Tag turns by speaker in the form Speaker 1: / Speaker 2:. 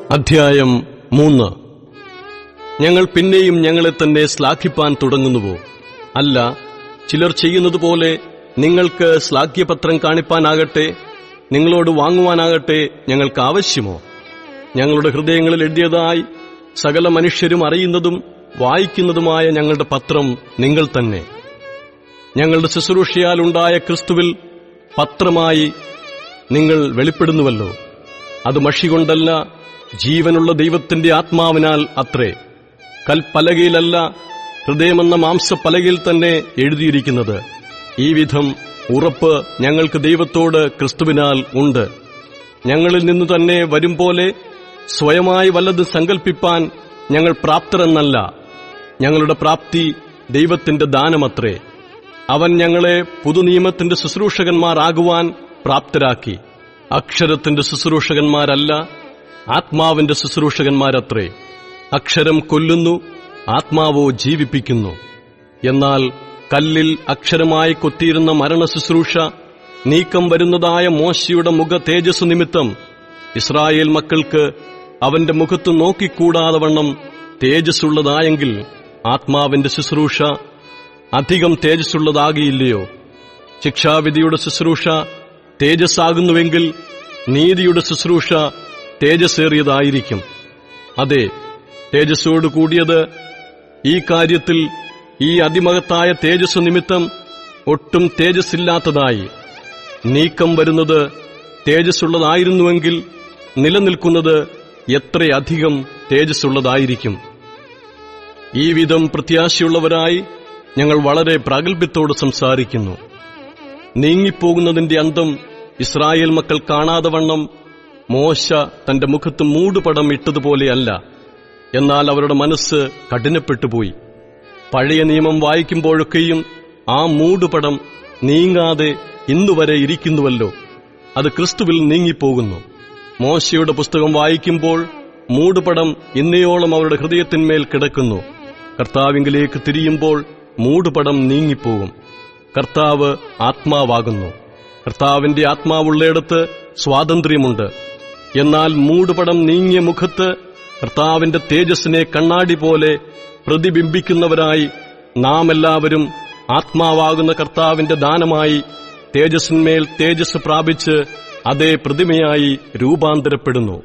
Speaker 1: അധ്യായം 3. ഞങ്ങൾ പിന്നെയും ഞങ്ങളെ തന്നെ ശ്ലാഘിപ്പാൻ തുടങ്ങുന്നുവോ? അല്ല, ചിലർ ചെയ്യുന്നതുപോലെ നിങ്ങൾക്ക് ശ്ലാഘ്യപത്രം കാണിപ്പാനാകട്ടെ, നിങ്ങളോട് വാങ്ങുവാനാകട്ടെ ഞങ്ങൾക്ക് ആവശ്യമോ? ഞങ്ങളുടെ ഹൃദയങ്ങളിൽ എഴുതിയതായി സകല മനുഷ്യരും അറിയുന്നതും വായിക്കുന്നതുമായ ഞങ്ങളുടെ പത്രം നിങ്ങൾ തന്നെ. ഞങ്ങളുടെ ശുശ്രൂഷയാലുണ്ടായ ക്രിസ്തുവിൽ പത്രമായി നിങ്ങൾ വെളിപ്പെടുന്നുവല്ലോ. അത് മഷികൊണ്ടല്ല, ജീവനുള്ള ദൈവത്തിന്റെ ആത്മാവിനാൽ അത്രേ. കൽപ്പലകയിലല്ല, ഹൃദയമെന്ന മാംസപ്പലകയിൽ തന്നെ എഴുതിയിരിക്കുന്നത്. ഈ വിധം ഉറപ്പ് ഞങ്ങൾക്ക് ദൈവത്തോട് ക്രിസ്തുവിനാൽ ഉണ്ട്. ഞങ്ങളിൽ നിന്നു തന്നെ വരുംപോലെ സ്വയമായി വല്ലതും സങ്കൽപ്പിപ്പാൻ ഞങ്ങൾ പ്രാപ്തരെന്നല്ല. ഞങ്ങളുടെ പ്രാപ്തി ദൈവത്തിന്റെ ദാനമത്രേ. അവൻ ഞങ്ങളെ പുതുനിയമത്തിന്റെ ശുശ്രൂഷകന്മാരാകുവാൻ പ്രാപ്തരാക്കി. അക്ഷരത്തിന്റെ ശുശ്രൂഷകന്മാരല്ല, ആത്മാവിന്റെ ശുശ്രൂഷകന്മാരത്രേ. അക്ഷരം കൊല്ലുന്നു, ആത്മാവോ ജീവിപ്പിക്കുന്നു. എന്നാൽ കല്ലിൽ അക്ഷരമായി കൊത്തിയിരുന്ന മരണശുശ്രൂഷ നീക്കം വരുന്നതായ മോശയുടെ മുഖ തേജസ്സു നിമിത്തം ഇസ്രായേൽ മക്കൾക്ക് അവന്റെ മുഖത്ത് നോക്കിക്കൂടാതെ വണ്ണം തേജസ്സുള്ളതായെങ്കിൽ ആത്മാവിന്റെ ശുശ്രൂഷ അധികം തേജസ്സുള്ളതാകിയില്ലയോ? ശിക്ഷാവിധിയുടെ ശുശ്രൂഷ തേജസ്സാകുന്നുവെങ്കിൽ നീതിയുടെ ശുശ്രൂഷ തേജസ്സേറിയതായിരിക്കും. അതെ, തേജസ്സോട് കൂടിയത് ഈ കാര്യത്തിൽ ഈ അതിമഹത്തായ തേജസ്സു നിമിത്തം ഒട്ടും തേജസ്സില്ലാത്തതായി. നീക്കം വരുന്നത് തേജസ്സുള്ളതായിരുന്നുവെങ്കിൽ നിലനിൽക്കുന്നത് എത്രയധികം തേജസ്സുള്ളതായിരിക്കും. ഈ വിധം പ്രത്യാശയുള്ളവരായി ഞങ്ങൾ വളരെ പ്രാഗൽഭ്യത്തോട് സംസാരിക്കുന്നു. നീങ്ങിപ്പോകുന്നതിന്റെ അന്തം ഇസ്രായേൽ മക്കൾ കാണാതെ വണ്ണം മോശ തന്റെ മുഖത്ത് മൂടുപടം ഇട്ടതുപോലെയല്ല. എന്നാൽ അവരുടെ മനസ്സ് കഠിനപ്പെട്ടുപോയി. പഴയ നിയമം വായിക്കുമ്പോഴൊക്കെയും ആ മൂടുപടം നീങ്ങാതെ ഇന്നുവരെ ഇരിക്കുന്നുവല്ലോ. അത് ക്രിസ്തുവിൽ നീങ്ങിപ്പോകുന്നു. മോശയുടെ പുസ്തകം വായിക്കുമ്പോൾ മൂടുപടം ഇന്നയോളം അവരുടെ ഹൃദയത്തിന്മേൽ കിടക്കുന്നു. കർത്താവിങ്കിലേക്ക് തിരിയുമ്പോൾ മൂടുപടം നീങ്ങിപ്പോകും. കർത്താവ് ആത്മാവാകുന്നു. കർത്താവിന്റെ ആത്മാവുള്ളയിടത്ത് സ്വാതന്ത്ര്യമുണ്ട്. എന്നാൽ മൂടുപടം നീങ്ങിയ മുഖത്ത് കർത്താവിന്റെ തേജസ്സിനെ കണ്ണാടി പോലെ പ്രതിബിംബിക്കുന്നവരായി നാം എല്ലാവരും ആത്മാവാകുന്ന കർത്താവിന്റെ ദാനമായി തേജസ്സിന്മേൽ തേജസ് പ്രാപിച്ച് അതേ പ്രതിമയായി രൂപാന്തരപ്പെടുന്നു.